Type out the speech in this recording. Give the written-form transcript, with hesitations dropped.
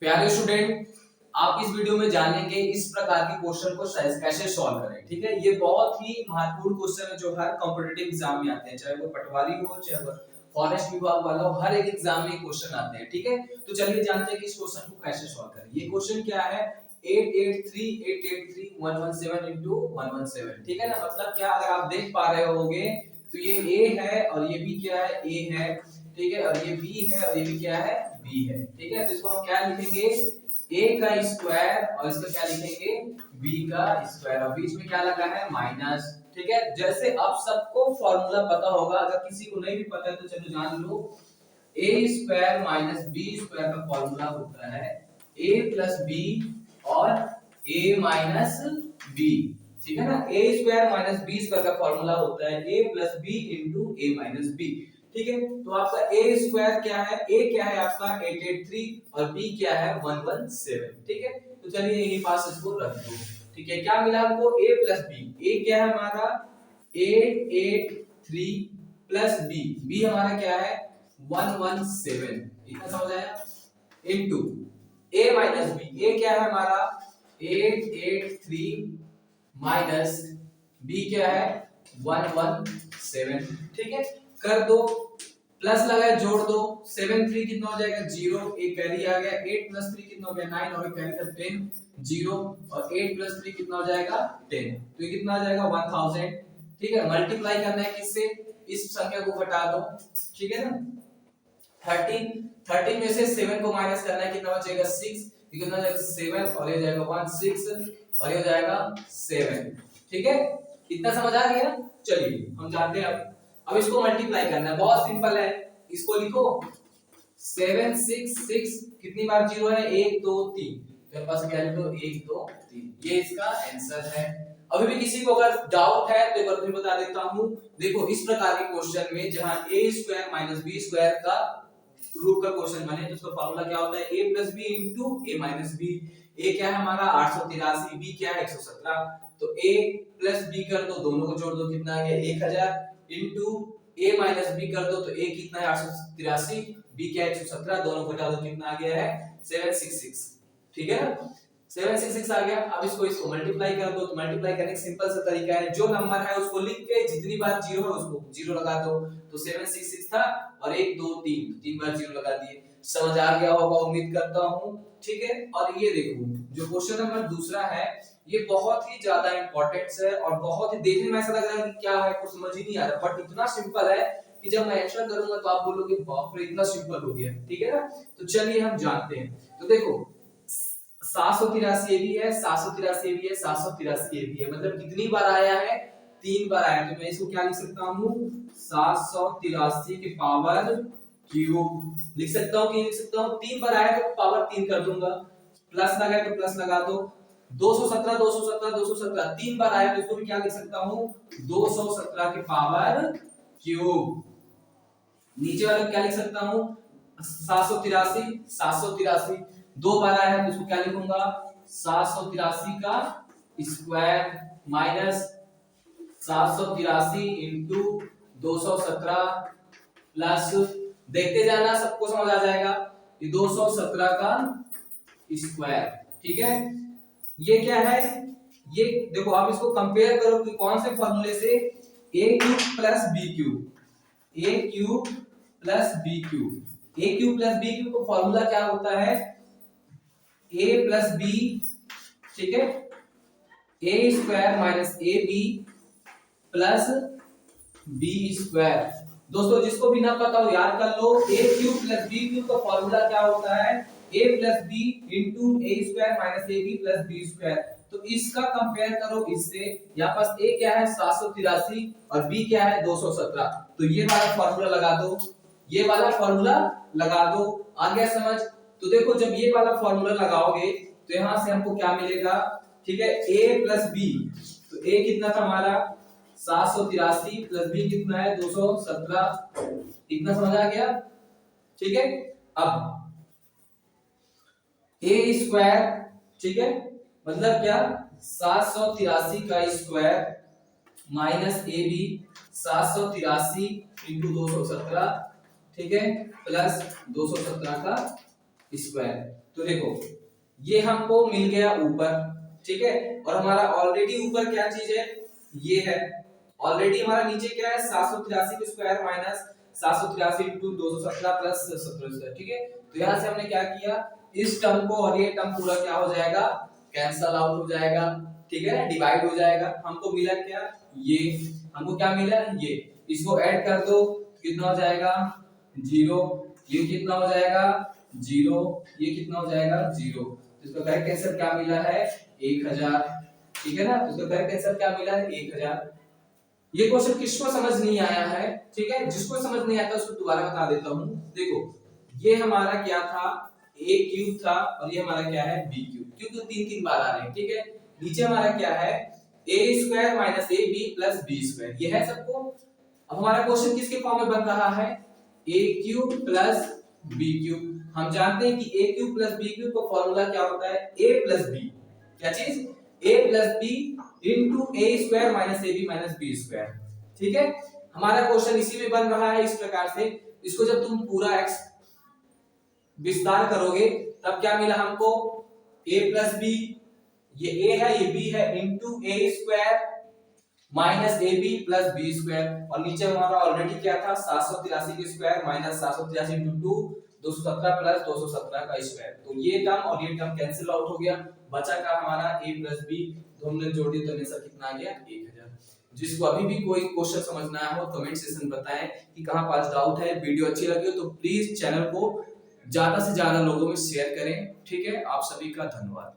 प्यारे स्टूडेंट, आप इस वीडियो में जानेंगे इस प्रकार के क्वेश्चन को कैसे सॉल्व करें। ठीक है, ये बहुत ही महत्वपूर्ण क्वेश्चन है जो हर कॉम्पिटिटिव एग्जाम में आते हैं, चाहे वो पटवारी हो चाहे वो फॉरेस्ट विभाग वाला हो, हर एक एग्जाम में क्वेश्चन आते हैं। ठीक है, तो चलिए जानते हैं कि इस क्वेश्चन को कैसे सॉल्व करें। ये क्वेश्चन क्या है, 883183 into 117। ठीक है ना, मतलब क्या, अगर आप देख पा रहे होगे तो ये ए है और ये भी क्या है, ए है। ठीक है, और ये बी है और ये भी क्या है, बी है। ठीक है, तो इसको हम क्या लिखेंगे, a का स्क्वायर और इसका क्या लिखेंगे, b का स्क्वायर, और बीच में क्या लगा है, माइनस। ठीक है, जैसे आप सबको फॉर्मूला पता होगा, अगर किसी को नहीं भी पता है तो चलो जान लो, a square minus b square का फॉर्मूला होता है a प्लस b और a माइनस b। ठीक है ना, a square minus b square का फॉर्मूला होता है a plus b into a minus b। ठीक है, तो आपका a स्क्वायर क्या है, a क्या है आपका 883 और b क्या है 117। ठीक है, तो चलिए यही पास इसको रख दो। ठीक है, क्या मिला हमको, a प्लस b, a क्या है हमारा 883 प्लस b, b हमारा क्या है 117। इतना समझ आया, into a minus b, a क्या है हमारा 883 माइनस b क्या है 117। ठीक है, कर दो, प्लस लगाए, जोड़ दो, 7 3 कितना हो जाएगा 0, एक कैरी आ गया, 8 प्लस 3 कितना हो गया 9 और कैरी का 10 0, और 8 प्लस 3 कितना हो जाएगा 10, तो ये कितना आ जाएगा 1000। ठीक है, मल्टीप्लाई करना है किससे, इस संख्या को घटा दो। ठीक है ना, 13 में से 7 को माइनस करना है, कितना बचेगा 6, ये कितना हो जाएगा 7 और ये जाएगा 16 और ये हो जाएगा 7। ठीक है, इतना समझ आ गया। चलिए हम जानते हैं अब इसको मल्टीप्लाई करना है, बहुत सिंपल है। इसको लिखो 7 6 6 कितनी बार 0 है, 1 2 3, मेरे पास क्या लिखो 1 2 3, ये इसका आंसर है। अभी भी किसी को अगर डाउट है तो एक बार फिर बता देता हूं। देखो इस प्रकार के क्वेश्चन में जहां a square minus b square का रूप का क्वेश्चन बने तो उसका फार्मूला क्या होता है, a plus B into a minus B. a क्या है हमारा 883, b क्या है 117, तो a प्लस b कर दो, दोनों को जोड़ दो, कितना आ गया 1000 इंटू a माइनस b कर दो, तो a कितना है 883, b क्या है 117, दोनों को घटा दो, कितना आ गया है 766। ठीक है ना, 766 आ गया। अब इसको मल्टीप्लाई कर दो, तो मल्टीप्लाई करने का सिंपल सा तरीका है, जो नंबर है उसको लिख के जितनी बार 0 है उसको 0 लगा दो, तो 766 था और 1 2 3 तीन बार 0 लगा दिए। समझ आ गया होगा उम्मीद करता हूं। ठीक है, और ये देखो जो क्वेश्चन नंबर दूसरा है, ये बहुत ही ज्यादा इंपॉर्टेंट है और बहुत ही देखने में ऐसा लग रहा है कि क्या है, कुछ समझ ही नहीं आ रहा, बट इतना सिंपल है कि जब मैं आंसर करूंगा तो आप बोलोगे बाप रे इतना सिंपल हो गया। ठीक है ना, तो चलिए हम जानते हैं। तो देखो 783 ये भी है, 783 ये भी है, 783 ये भी है, मतलब कितनी बार आया है, 3 बार आया है। तो मैं इसको क्या लिख सकता हूं, 783 की पावर क्यूब लिख सकता हूं कि लिख सकता हूं, 3 बार आया तो पावर 3 कर दूंगा, प्लस लगा तो प्लस लगा दो, 217 217 217 3 बार आया तो इसको भी क्या लिख सकता हूं 217 की पावर क्यूब। नीचे वाले क्या लिख सकता हूं 783 783 दो बार आया है तो इसको क्या लिखूंगा 783 का स्क्वायर माइनस 783 इंटू 217 प्लस, देखते जाना सबको समझ आ जाएगा, ये 217 का स्क्वायर। ठीक है, ये क्या है, ये देखो आप इसको कंपेयर करो कि कौन से फॉर्मूले से, a cube plus b cube, a cube plus b cube, a cube plus b cube का फॉर्मूला क्या होता है a प्लस b। ठीक है, a square minus A B plus b square. दोस्तों जिसको भी ना पता हो याद कर लो, a cube plus b cube का फॉर्मूला क्या होता है a plus b into A square minus A B plus B square. तो इसका कंपेयर करो इससे, यहाँ पास a क्या है 783 और b क्या है 217, तो ये वाला फॉर्मूला लगा दो, ये वाला फॉर्मूला लगा दो। आ गया समझ। तो देखो जब ये वाला फॉर्मूला लगाओगे तो यहाँ से हमको क्या मिलेगा, ठीक है a प्लस b, तो a कितना था हमारा 783 प्लस b कितना है 217, इतना समझ आ गया। ठीक है, अब a स्क्वायर, ठीक है मतलब क्या 783 का square minus A B 783 into 217। ठीक है, प्लस 217 का स्क्वायर। तो देखो ये हमको मिल गया ऊपर, ठीक है, और हमारा ऑलरेडी ऊपर क्या चीज है, ये है। ऑलरेडी हमारा नीचे क्या है, 783 का स्क्वायर माइनस 783 इंटू 217 प्लस 17, ठीक है। तो यहां से हमने क्या किया, इस टर्म को और ये टर्म पूरा क्या हो जाएगा, कैंसल आउट हो जाएगा, ठीक है ना, डिवाइड हो जाएगा। हमको मिला क्या, ये हमको क्या मिला, ये इसको ऐड कर दो कितना हो जाएगा 0, ये कितना हो जाएगा 0, ये कितना हो जाएगा 0। तो इसका करेक्ट आंसर क्या मिला है 1000, ठीक है ना। तो इसका करेक्ट आंसर क्या मिला है 1000। ये क्वेश्चन किसको समझ नहीं आया है, ठीक है, जिसको समझ नहीं आता उसको दोबारा बता देता हूं। देखो ये हमारा क्या था, a क्यूब था, और ये हमारा क्या है b क्यूब, क्योंकि तीन तीन बार आ रहे हैं, ठीक है। नीचे हमारा क्या है a square minus ab plus b square, ये है सबको। अब हमारा क्वेश्चन किसके फॉर्म में बन रहा है, a cube plus b cube. हम जानते हैं कि a cube plus b cube का फॉर्मूला क्या होता है, a प्लस b, क्या चीज, a plus b into a square minus ab minus b square, ठीक है। हमारा क्वेश्चन इसी में बन रहा है इस प्रकार से। इसको जब तुम पूरा x विस्तार करोगे तब क्या मिला हमको, a प्लस b, ये a है ये b है, into a square minus ab plus b square, और नीचे हमारा ऑलरेडी क्या था 783 का स्क्वायर माइनस 783 इंटू 217 प्लस 217 का स्क्वायर। तो ये टर्म और ये टर्म कैंसिल आउट हो गया, बचा का हमारा a प्लस b, दोनों जोड़ दिए तो आंसर कितना आ गया 1000। जिसको अभी भी कोई क्वेश्चन समझना है हो कमेंट सेक्शन में बताएं कि कहां पास डाउट है। वीडियो अच्छी लगी हो तो प्लीज चैनल को ज्यादा से ज्यादा लोगों में शेयर करें, ठीक है। आप सभी का धन्यवाद।